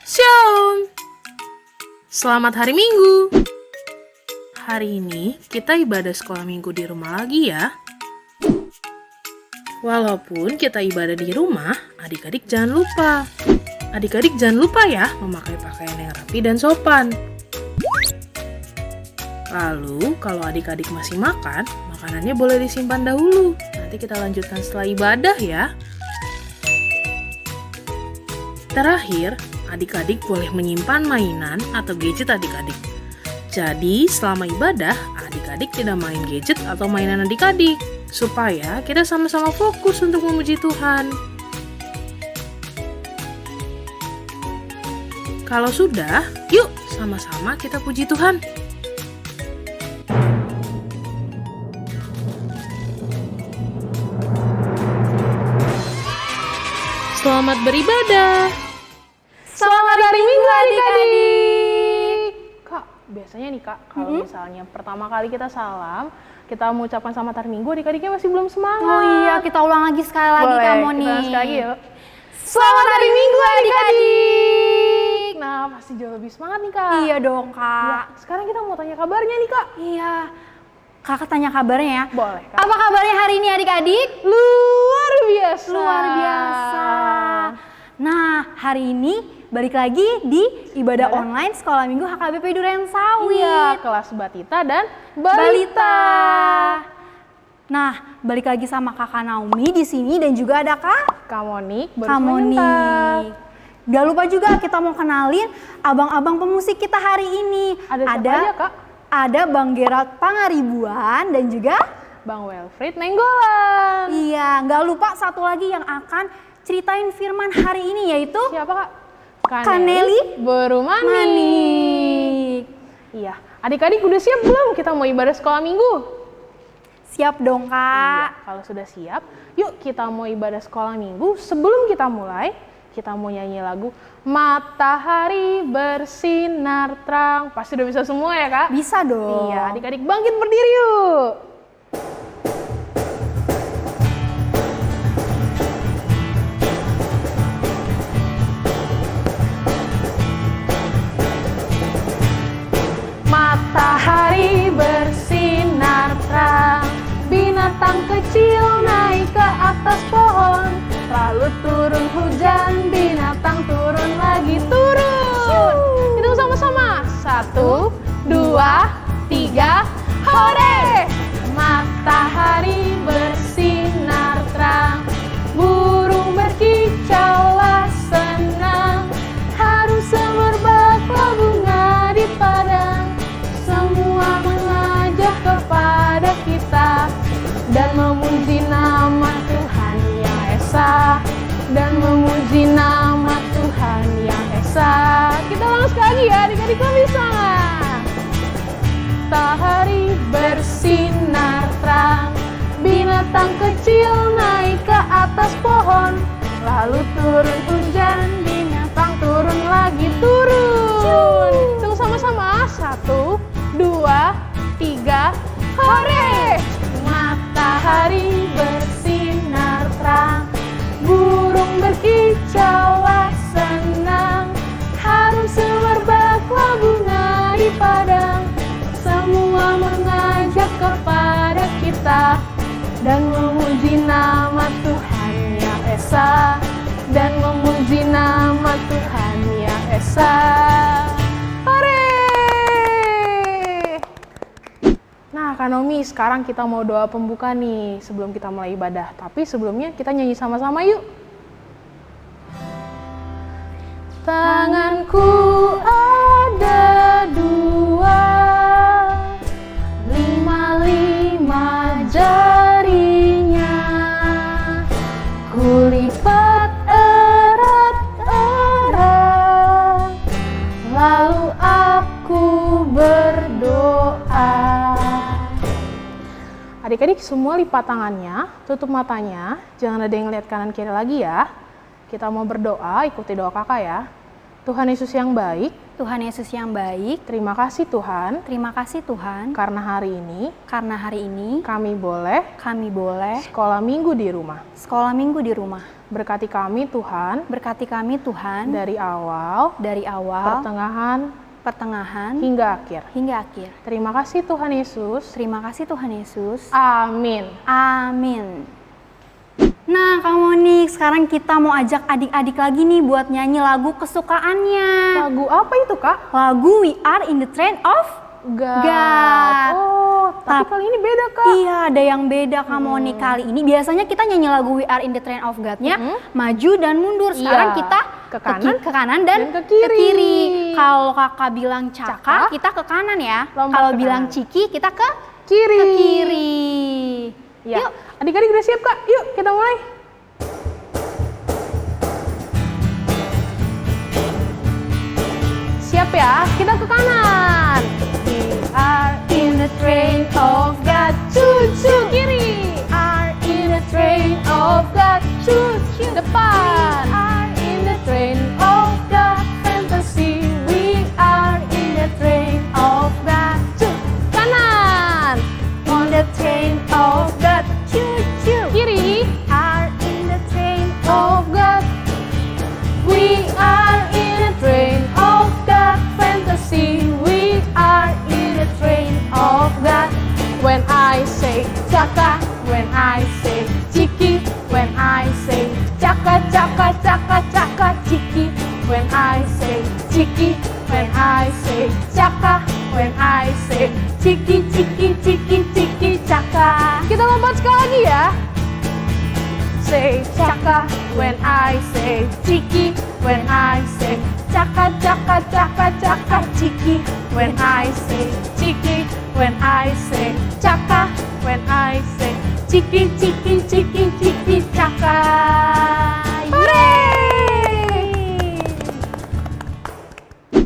Shalom! Selamat hari Minggu! Hari ini kita ibadah sekolah minggu di rumah lagi ya. Walaupun kita ibadah di rumah, adik-adik jangan lupa. Adik-adik jangan lupa ya memakai pakaian yang rapi dan sopan. Lalu, kalau adik-adik masih makan, makanannya boleh disimpan dahulu. Nanti kita lanjutkan setelah ibadah ya. Terakhir, adik-adik boleh menyimpan mainan atau gadget adik-adik. Jadi, selama ibadah, adik-adik tidak main gadget atau mainan adik-adik, supaya kita sama-sama fokus untuk memuji Tuhan. Kalau sudah, yuk sama-sama kita puji Tuhan. Selamat beribadah. Selamat hari Minggu adik-adik. Kak, biasanya nih Kak, kalau misalnya pertama kali kita salam, kita mengucapkan selamat hari Minggu, adik-adiknya masih belum semangat. Oh iya, kita ulang lagi sekali lagi Kak Moni. Kita ulang sekali lagi yuk. Selamat hari Minggu adik-adik. Nah, pasti jauh lebih semangat nih Kak. Iya dong Ya, Kak. sekarang kita mau tanya kabarnya nih Kak. Iya. Kakak tanya kabarnya ya. Boleh Kak. Apa kabarnya hari ini adik-adik? Luar biasa. Luar biasa. Nah, hari ini balik lagi di ibadah online Sekolah Minggu HKBP Durensawi. Iya, kelas Batita dan Balita. Nah, balik lagi sama Kakak Naomi di sini dan juga ada Kak Kamonik, Kamonik. Gak lupa juga kita mau kenalin abang-abang pemusik kita hari ini. Ada siapa aja Kak? Ada Bang Gerald Pangaribuan dan juga Bang Wilfried Nenggolan. iya, nggak lupa satu lagi yang akan ceritain firman hari ini yaitu Siapa Kak? Kaneli Berumanik. Manik. Iya, adik-adik udah siap belum kita mau ibadah sekolah minggu? Siap dong Kak. Iya, kalau sudah siap, yuk kita mau ibadah sekolah minggu. Sebelum kita mulai, kita mau nyanyi lagu Matahari Bersinar Terang. Pasti udah bisa semua ya Kak? Bisa dong. Iya, adik-adik bangkit berdiri yuk. Matahari bersinar terang, binatang kecil naik ke atas pohon, lalu turun hujan, binatang turun lagi turun. Hitung sama-sama, 1, 2, 3, hore! Matahari bersinar terang, burung berkicaulah senang, harum semerbaklah bunga di padang, semua mengajak kepada kita dan memuji nama Tuhan yang esa, dan memuji nama Tuhan yang esa. Kita ulang sekali lagi ya, adik-adik kok bisa nggak? Matahari bersinar terang, binatang kecil naik ke atas pohon, lalu turun hujan, binatang turun lagi turun. Tunggu sama-sama, 1, 2, 3, hore! Matahari bersinar terang, burung berkicaulah senang, harum semerbaklah bunga di padang, semua mengajak kepada kita dan memuji nama Tuhan yang esa, dan memuji nama Tuhan yang esa. Hore! Nah, Kak Nomi, sekarang kita mau doa pembuka nih sebelum kita mulai ibadah. Tapi sebelumnya kita nyanyi sama-sama yuk. Tanganku ada dua, 5 jarinya, kulipat erat-erat, lalu aku berdoa. Adik-adik semua lipat tangannya, tutup matanya, jangan ada yang lihat kanan kiri lagi ya. Kita mau berdoa, ikuti doa kakak ya. Tuhan Yesus yang baik, Tuhan Yesus yang baik, terima kasih Tuhan, terima kasih Tuhan, karena hari ini karena hari ini kami boleh kami boleh sekolah minggu di rumah. sekolah minggu di rumah. Berkati kami Tuhan, Berkati kami Tuhan dari awal, dari awal, pertengahan, hingga hingga akhir. akhir. Terima kasih Tuhan Yesus. Terima kasih Tuhan Yesus. Amin. Amin. Nah, Kak Monik, sekarang kita mau ajak adik-adik lagi nih buat nyanyi lagu kesukaannya. Lagu apa itu, Kak? Lagu We Are in the Train of God. Oh, tapi kali ini beda, Kak. Iya, ada yang beda Kak Monik kali ini. Biasanya kita nyanyi lagu We Are in the Train of God-nya maju dan mundur. Sekarang Iya. kita Ke kanan, ke kanan dan ke kiri. Kalau Kakak bilang Caka, kita ke kanan ya. Lompat Kalau ke bilang kanan. Ciki, kita ke Kiri. kiri. Ya. Yuk. Adik-adik udah siap, Kak? Yuk, kita mulai. Siap ya? Kita ke kanan. We are In the train of God, cucu kiri. are In the train of God, cucu depan. are In the train of God, fantasy. We are in the train of God, kanan. on the train of God, choo-choo. Kiri. Are in the train Of God, we are in a train of God fantasy. We are in a train of God. When I say Caka, when I say Ciki, when I say Caka, Caka, Caka, Caka, Ciki. When I say Ciki, when I say Caka, when I say Ciki, Ciki, Ciki, Ciki, Caka. Kita lompat sekali lagi ya. Say Caka, when I say Ciki, when I say Caka, Caka, Caka, Caka, Ciki. When I say Ciki, when I say Caka, when I say Ciki, Ciki, Ciki, Ciki, Caka.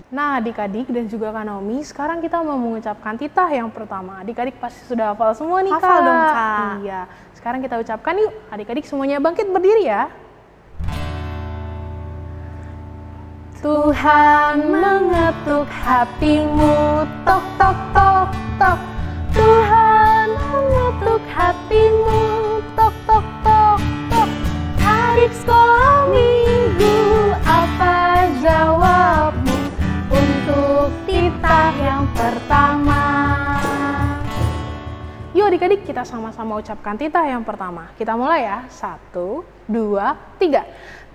Nah, adik-adik dan juga Kak Naomi, sekarang kita mau mengucapkan titah yang pertama. Adik-adik pasti sudah hafal semua nih, Kak. Hafal dong, Kak. Iya. Sekarang kita ucapkan yuk. Adik-adik semuanya bangkit berdiri ya. Tuhan mengetuk hatimu, tok tok tok tok. Tuhan mengetuk hatimu, tok tok tok tok. Adik sekolah minggu, apa jawabmu untuk titah yang pertama? Yuk adik-adik kita sama-sama ucapkan titah yang pertama. Kita mulai ya. 1, 2, 3.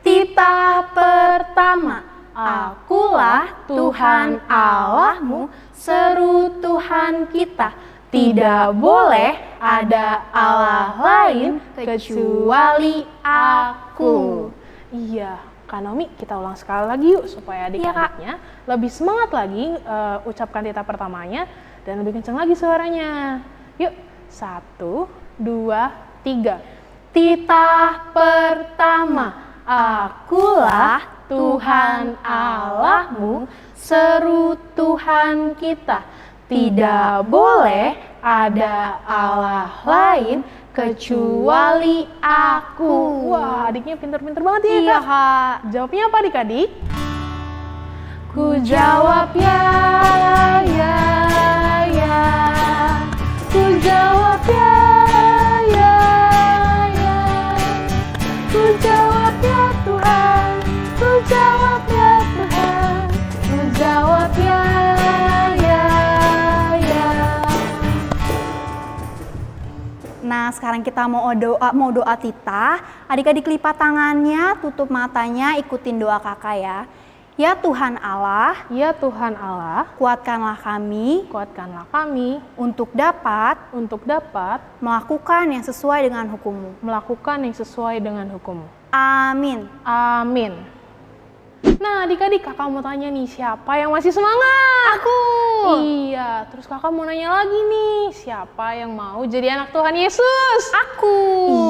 Titah pertama. Akulah Tuhan Allahmu, seru Tuhan kita. Tidak boleh ada Allah lain kecuali aku. Iya, Kak Naomi kita ulang sekali lagi yuk supaya adik-adiknya lebih semangat lagi ucapkan titah pertamanya dan lebih kencang lagi suaranya. Yuk, 1, 2, 3. Titah pertama. Akulah Tuhan Allahmu, seru Tuhan kita. Tidak boleh ada Allah lain kecuali aku. Wah, adiknya pinter-pinter banget ya, Iya, Kak. Kak. Jawabnya apa adik-adik? Ku jawab ya, ya, ya. Ku jawab ya, ya, ya. Ku jawab ya Tuhan, ku jawab ya Tuhan, ku jawab ya, ya, ya. Nah, sekarang kita mau doa titah. Adik-adik lipat tangannya, tutup matanya, ikutin doa kakak ya. Ya Tuhan Allah, Ya Tuhan Allah, kuatkanlah kami kuatkanlah kami untuk dapat untuk dapat melakukan yang sesuai dengan hukum-Mu. melakukan yang sesuai dengan hukum-Mu. Amin. Amin. Nah, adik-adik kakak mau tanya nih, siapa yang masih semangat? Aku. Iya, terus kakak mau nanya lagi nih, siapa yang mau jadi anak Tuhan Yesus? Aku.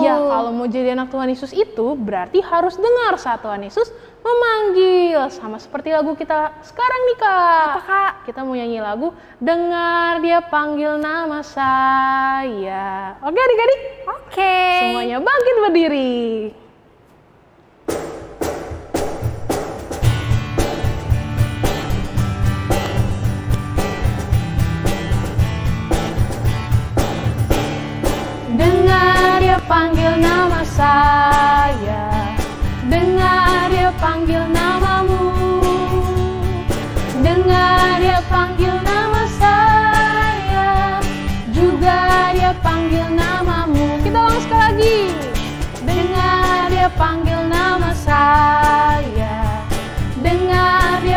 Iya, kalau mau jadi anak Tuhan Yesus itu berarti harus dengar saat Tuhan Yesus memanggil. Sama seperti lagu kita sekarang nih, Kak. Apa, Kak? Kita mau nyanyi lagu Dengar Dia Panggil Nama Saya. Oke adik-adik? Oke. Semuanya bangkit berdiri.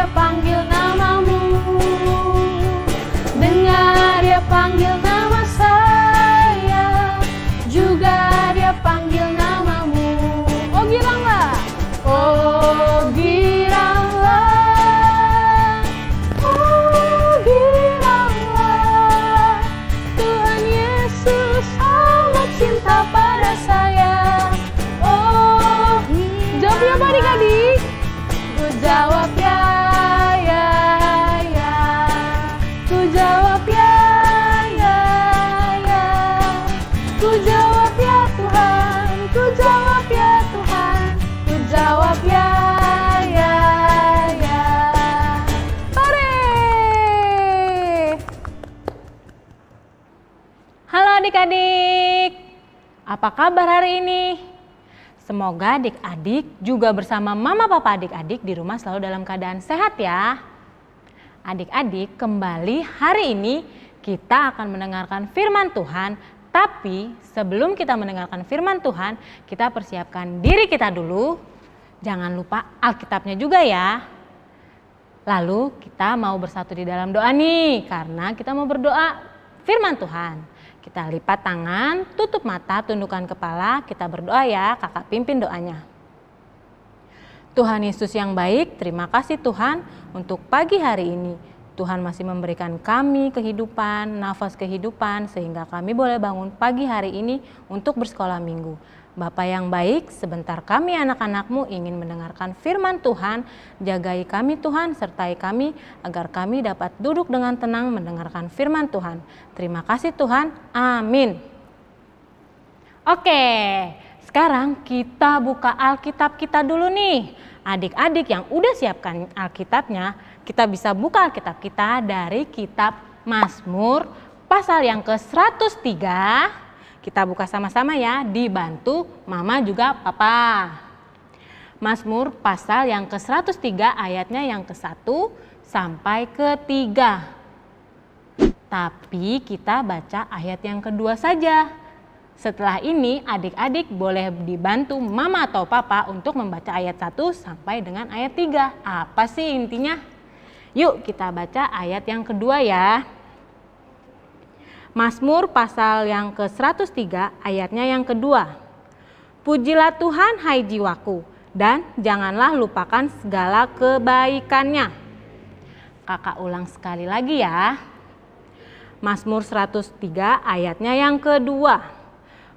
dia panggil namamu. Dengar dia panggil nama saya, juga dia panggil namamu. Oh giranglah, oh giranglah, oh giranglah. Tuhan Yesus amat cinta pada saya. Oh, jawab ya adik-adik. Ku jawab ya, ya, ya. Ku jawab ya, ya, ya. Ku jawab ya Tuhan, ku jawab ya Tuhan. Ku jawab ya, ya, ya. Hore! Halo adik-adik, apa kabar hari ini? Semoga adik-adik juga bersama mama papa adik-adik di rumah selalu dalam keadaan sehat ya. Adik-adik, kembali hari ini kita akan mendengarkan firman Tuhan. Tapi sebelum kita mendengarkan firman Tuhan, kita persiapkan diri kita dulu. Jangan lupa Alkitabnya juga ya. Lalu kita mau bersatu di dalam doa nih, karena kita mau berdoa firman Tuhan. Kita lipat tangan, tutup mata, tundukkan kepala, kita berdoa ya, kakak pimpin doanya. Tuhan Yesus yang baik, terima kasih Tuhan untuk pagi hari ini. Tuhan masih memberikan kami kehidupan, nafas kehidupan, sehingga kami boleh bangun pagi hari ini untuk bersekolah minggu. Bapa yang baik, sebentar kami anak-anak-Mu ingin mendengarkan firman Tuhan. Jagai kami Tuhan, sertai kami agar kami dapat duduk dengan tenang mendengarkan firman Tuhan. Terima kasih Tuhan, amin. Oke, sekarang kita buka Alkitab kita dulu nih. Adik-adik yang udah siapkan Alkitabnya, kita bisa buka Alkitab kita dari kitab Mazmur pasal yang ke-103. Kita buka sama-sama ya, dibantu mama juga papa. Mazmur pasal yang ke-103 ayatnya yang ke-1 sampai ke-3. Tapi kita baca ayat yang kedua saja. Setelah ini adik-adik boleh dibantu mama atau papa untuk membaca ayat 1 sampai dengan ayat 3. Apa sih intinya? Yuk kita baca ayat yang kedua ya. Mazmur pasal yang ke-103 ayatnya yang kedua. Pujilah Tuhan hai jiwaku, dan janganlah lupakan segala kebaikannya. Kakak ulang sekali lagi ya. Mazmur 103 ayatnya yang kedua.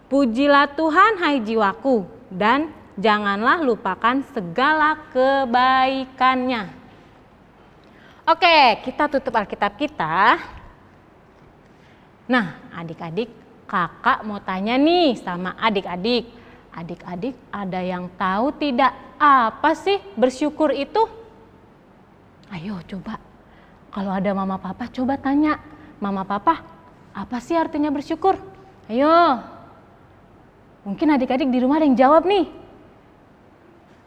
Pujilah Tuhan hai jiwaku, dan janganlah lupakan segala kebaikannya. Oke, kita tutup Alkitab kita. Nah, adik-adik, kakak mau tanya nih sama adik-adik. Adik-adik ada yang tahu tidak apa sih bersyukur itu? Ayo coba, kalau ada mama papa coba tanya. Mama papa, apa sih artinya bersyukur? Ayo, mungkin adik-adik di rumah ada yang jawab nih.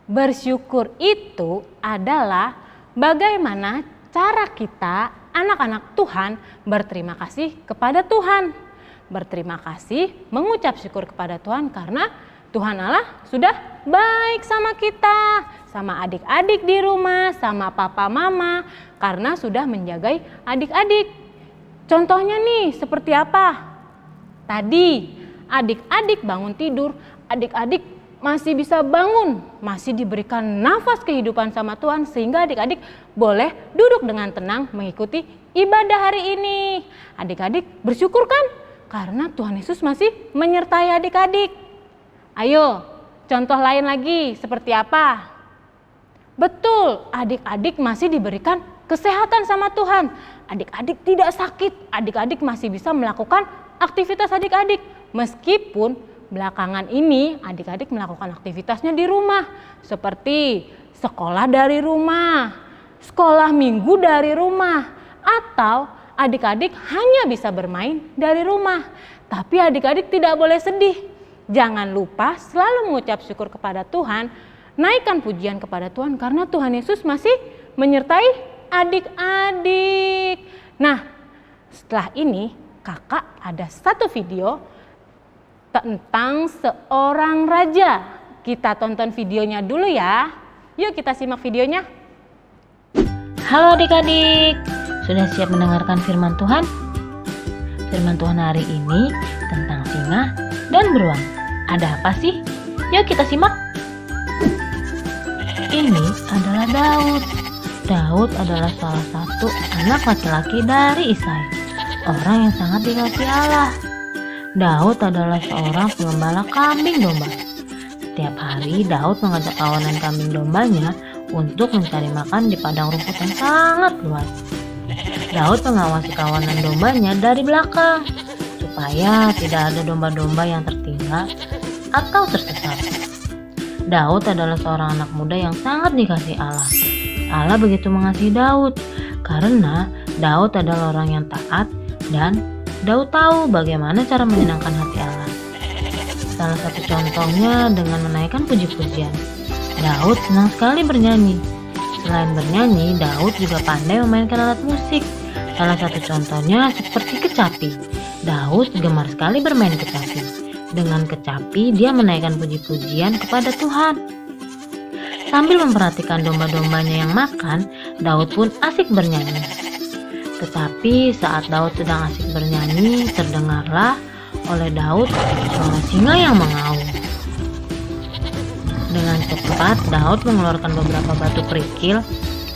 Bersyukur itu adalah bagaimana cara kita anak-anak Tuhan berterima kasih kepada Tuhan. Berterima kasih, mengucap syukur kepada Tuhan karena Tuhan Allah sudah baik sama kita, sama adik-adik di rumah, sama papa mama, karena sudah menjagai adik-adik. Contohnya nih seperti apa? Tadi adik-adik bangun tidur, adik-adik masih bisa bangun, masih diberikan nafas kehidupan sama Tuhan sehingga adik-adik boleh duduk dengan tenang mengikuti ibadah hari ini. Adik-adik bersyukur kan? Karena Tuhan Yesus masih menyertai adik-adik. Ayo, contoh lain lagi seperti apa? Betul, adik-adik masih diberikan kesehatan sama Tuhan. Adik-adik tidak sakit, adik-adik masih bisa melakukan aktivitas adik-adik. Meskipun belakangan ini adik-adik melakukan aktivitasnya di rumah seperti sekolah dari rumah, sekolah minggu dari rumah, atau adik-adik hanya bisa bermain dari rumah. Tapi adik-adik tidak boleh sedih. Jangan lupa selalu mengucap syukur kepada Tuhan, naikkan pujian kepada Tuhan karena Tuhan Yesus masih menyertai adik-adik. Nah, setelah ini kakak ada satu video tentang seorang raja. Kita tonton videonya dulu ya. Yuk kita simak videonya. Halo adik-adik, sudah siap mendengarkan firman Tuhan? Firman Tuhan hari ini tentang singa dan beruang. Ada apa sih? Yuk kita simak. Ini adalah Daud. Daud adalah salah satu anak laki-laki dari Isai, orang yang sangat dikasihi Allah. Daud adalah seorang pengembala kambing domba. Setiap hari Daud mengajak kawanan kambing dombanya untuk mencari makan di padang rumput yang sangat luas. Daud mengawasi kawanan dombanya dari belakang supaya tidak ada domba-domba yang tertinggal atau tersesat. Daud adalah seorang anak muda yang sangat dikasihi Allah. Allah begitu mengasihi Daud karena Daud adalah orang yang taat dan Daud tahu bagaimana cara menyenangkan hati Allah. Salah satu contohnya dengan menaikkan puji-pujian. Daud senang sekali bernyanyi. Selain bernyanyi, Daud juga pandai memainkan alat musik. Salah satu contohnya seperti kecapi. Daud gemar sekali bermain kecapi. Dengan kecapi, dia menaikkan puji-pujian kepada Tuhan. Sambil memperhatikan domba-dombanya yang makan, Daud pun asik bernyanyi. Tetapi saat Daud sedang asik bernyanyi, terdengarlah oleh Daud suara singa yang mengaum. Dengan cepat, Daud mengeluarkan beberapa batu kerikil,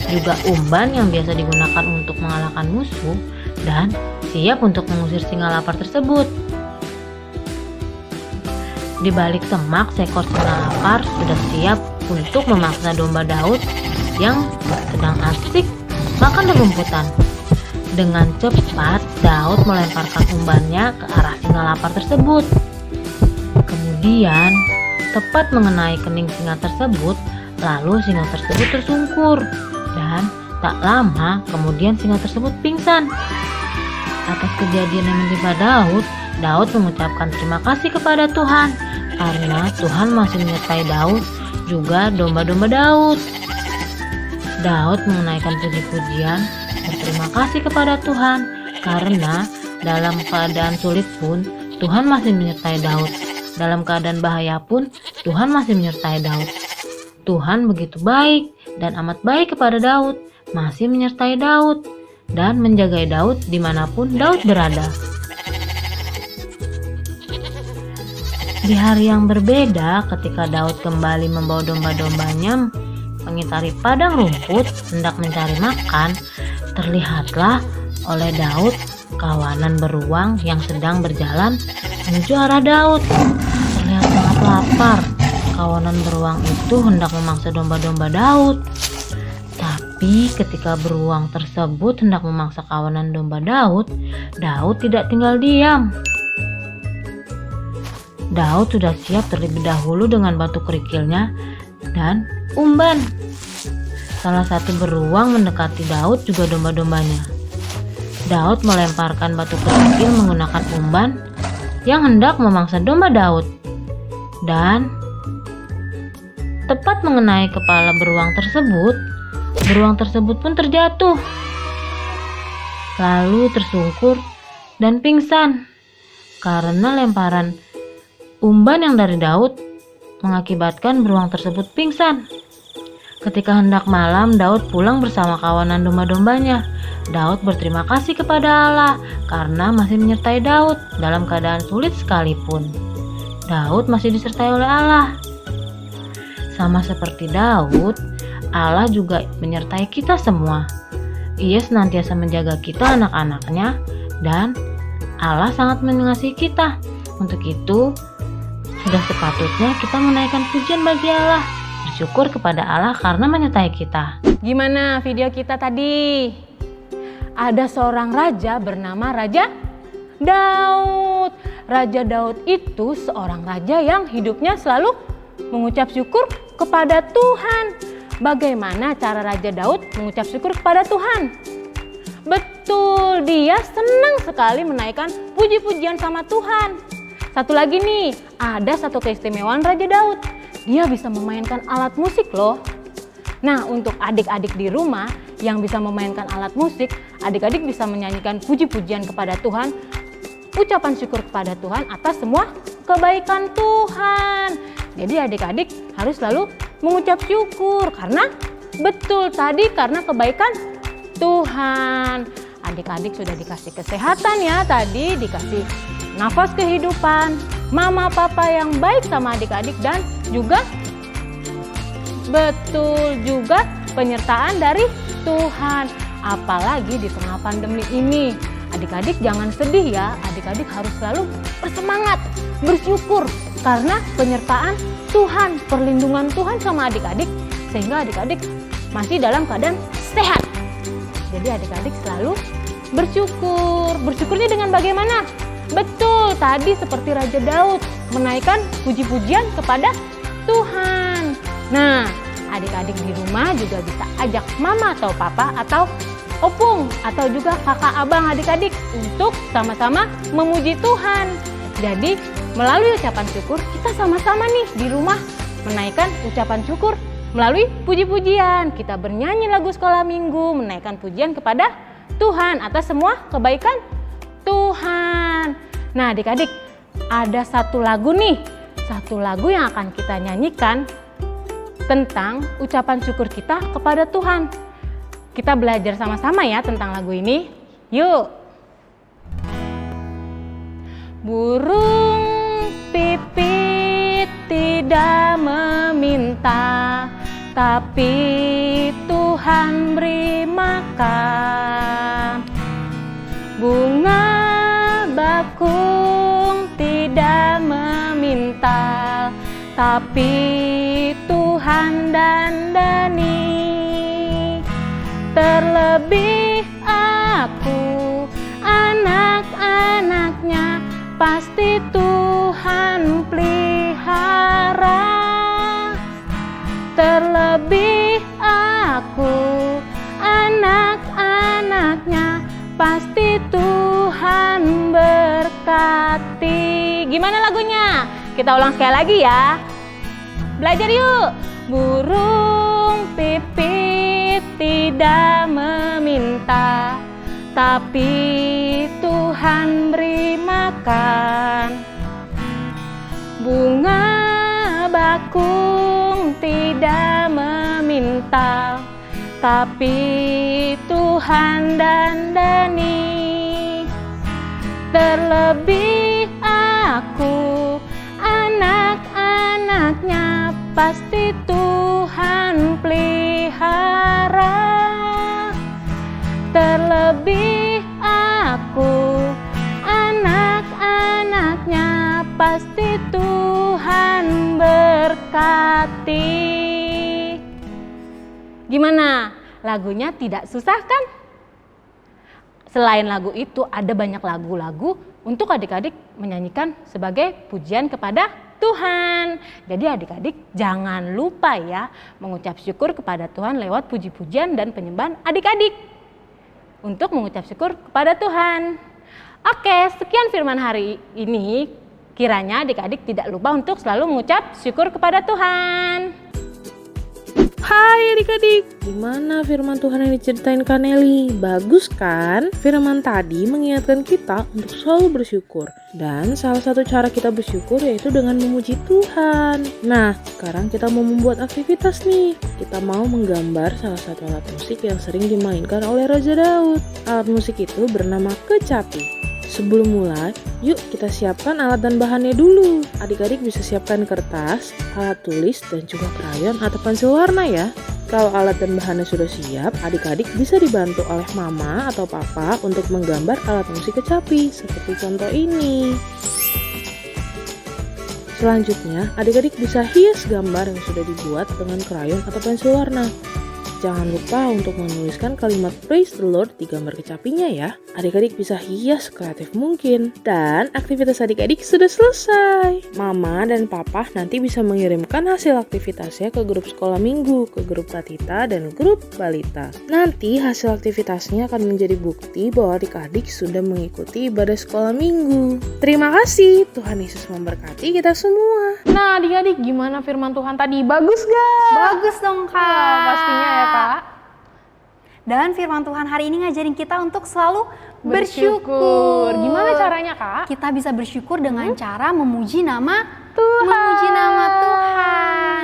juga umban yang biasa digunakan untuk mengalahkan musuh, dan siap untuk mengusir singa lapar tersebut. Di balik semak, seekor singa lapar sudah siap untuk memaksa domba Daud yang sedang asik makan rumputan. Dengan cepat, Daud melemparkan umbannya ke arah singa lapar tersebut. Kemudian, tepat mengenai kening singa tersebut, lalu singa tersebut tersungkur dan tak lama kemudian singa tersebut pingsan. Atas kejadian yang menimpa Daud, Daud mengucapkan terima kasih kepada Tuhan karena Tuhan masih menyertai Daud juga domba-domba Daud. Daud menunaikan puji-pujian berterima kasih kepada Tuhan karena dalam keadaan sulit pun Tuhan masih menyertai Daud. Dalam keadaan bahaya pun Tuhan masih menyertai Daud. Tuhan begitu baik dan amat baik kepada Daud, masih menyertai Daud dan menjaga Daud dimanapun Daud berada. Di hari yang berbeda, ketika Daud kembali membawa domba-dombanya mengitari padang rumput hendak mencari makan, terlihatlah oleh Daud kawanan beruang yang sedang berjalan menuju arah Daud. Terlihat sangat lapar. Kawanan beruang itu hendak memangsa domba-domba Daud. Tapi ketika beruang tersebut hendak memangsa kawanan domba Daud, Daud tidak tinggal diam. Daud sudah siap terlebih dahulu dengan batu kerikilnya dan umban. Salah satu beruang mendekati Daud juga domba-dombanya. Daud melemparkan batu kerikil menggunakan umban yang hendak memangsa domba Daud. Dan tepat mengenai kepala beruang tersebut pun terjatuh, lalu tersungkur dan pingsan karena lemparan umban yang dari Daud mengakibatkan beruang tersebut pingsan. Ketika hendak malam, Daud pulang bersama kawanan domba-dombanya. Daud berterima kasih kepada Allah karena masih menyertai Daud dalam keadaan sulit sekalipun. Daud masih disertai oleh Allah. Sama seperti Daud, Allah juga menyertai kita semua. Ia senantiasa menjaga kita anak-anaknya dan Allah sangat mengasihi kita. Untuk itu, sudah sepatutnya kita menaikkan pujian bagi Allah. Bersyukur kepada Allah karena menyertai kita. Gimana video kita tadi? Ada seorang raja bernama Raja Daud. Raja Daud itu seorang raja yang hidupnya selalu mengucap syukur kepada Tuhan. Bagaimana cara Raja Daud mengucap syukur kepada Tuhan? Betul, dia senang sekali menaikkan puji-pujian sama Tuhan. Satu lagi nih, ada satu keistimewaan Raja Daud. Dia bisa memainkan alat musik loh. Nah, untuk adik-adik di rumah yang bisa memainkan alat musik, adik-adik bisa menyanyikan puji-pujian kepada Tuhan, ucapan syukur kepada Tuhan atas semua kebaikan Tuhan. Jadi adik-adik harus selalu mengucap syukur karena betul tadi karena kebaikan Tuhan. Adik-adik sudah dikasih kesehatan ya tadi, dikasih nafas kehidupan, mama papa yang baik sama adik-adik, dan juga betul juga penyertaan dari Tuhan. Apalagi di tengah pandemi ini. Adik-adik jangan sedih ya, adik-adik harus selalu bersemangat, bersyukur karena penyertaan Tuhan, perlindungan Tuhan sama adik-adik sehingga adik-adik masih dalam keadaan sehat. Jadi adik-adik selalu bersyukur. Bersyukurnya dengan bagaimana? Betul, tadi seperti Raja Daud menaikkan puji-pujian kepada Tuhan. Nah, adik-adik di rumah juga bisa ajak mama atau papa atau opung atau juga kakak abang adik-adik untuk sama-sama memuji Tuhan. Jadi melalui ucapan syukur kita sama-sama nih di rumah menaikkan ucapan syukur melalui puji-pujian. Kita bernyanyi lagu sekolah minggu, menaikkan pujian kepada Tuhan atas semua kebaikan Tuhan. Nah adik-adik, ada satu lagu nih, satu lagu yang akan kita nyanyikan tentang ucapan syukur kita kepada Tuhan. Kita belajar sama-sama ya tentang lagu ini. Yuk. Burung pipit tidak meminta, tapi Tuhan beri makan. Bunga bakung tidak meminta, tapi Tuhan dandani. Terlebih aku, anak-anaknya, pasti Tuhan pelihara. Terlebih aku, anak-anaknya, pasti Tuhan berkati. Gimana lagunya? Kita ulang sekali lagi ya. Belajar yuk. Burung pipit tidak meminta, tapi Tuhan beri makan. Bunga bakung tidak meminta, tapi Tuhan dandani. Terlebih aku, anak-anaknya, pasti Tuhan pelihara. Terlebih aku, anak-anaknya, pasti Tuhan berkati. Gimana? Lagunya tidak susah kan? Selain lagu itu ada banyak lagu-lagu untuk adik-adik menyanyikan sebagai pujian kepada Tuhan. Jadi adik-adik jangan lupa ya mengucap syukur kepada Tuhan lewat puji-pujian dan penyembahan adik-adik untuk mengucap syukur kepada Tuhan. Oke, sekian firman hari ini. Kiranya adik-adik tidak lupa untuk selalu mengucap syukur kepada Tuhan. Hai adik-adik, gimana firman Tuhan yang diceritain Kak Nelly? Bagus kan? Firman tadi mengingatkan kita untuk selalu bersyukur. Dan salah satu cara kita bersyukur yaitu dengan memuji Tuhan. Nah, sekarang kita mau membuat aktivitas nih. Kita mau menggambar salah satu alat musik yang sering dimainkan oleh Raja Daud. Alat musik itu bernama kecapi. Sebelum mulai, yuk kita siapkan alat dan bahannya dulu. Adik-adik bisa siapkan kertas, alat tulis, dan juga krayon atau pensil warna ya. Kalau alat dan bahannya sudah siap, adik-adik bisa dibantu oleh mama atau papa untuk menggambar alat musik kecapi, seperti contoh ini. Selanjutnya, adik-adik bisa hias gambar yang sudah dibuat dengan krayon atau pensil warna. Jangan lupa untuk menuliskan kalimat Praise the Lord di gambar kecapinya ya. Adik-adik bisa hias kreatif mungkin. Dan aktivitas adik-adik sudah selesai. Mama dan papa nanti bisa mengirimkan hasil aktivitasnya ke grup sekolah minggu, ke grup Tatita dan grup Balita. Nanti hasil aktivitasnya akan menjadi bukti bahwa adik-adik sudah mengikuti ibadah sekolah minggu. Terima kasih, Tuhan Yesus memberkati kita semua. Nah adik-adik gimana firman Tuhan tadi? Bagus gak? Bagus dong Kak. Wah, pastinya ya Kak. Dan firman Tuhan hari ini ngajarin kita untuk selalu bersyukur. Gimana caranya Kak? Kita bisa bersyukur dengan cara memuji nama Tuhan. Memuji nama Tuhan.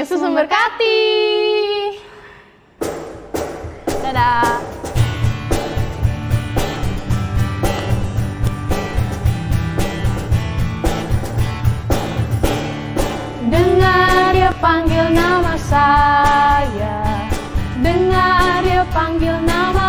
Yesus memberkati. Dadah. Dengar dia panggil nama saya, dengar dia panggil nama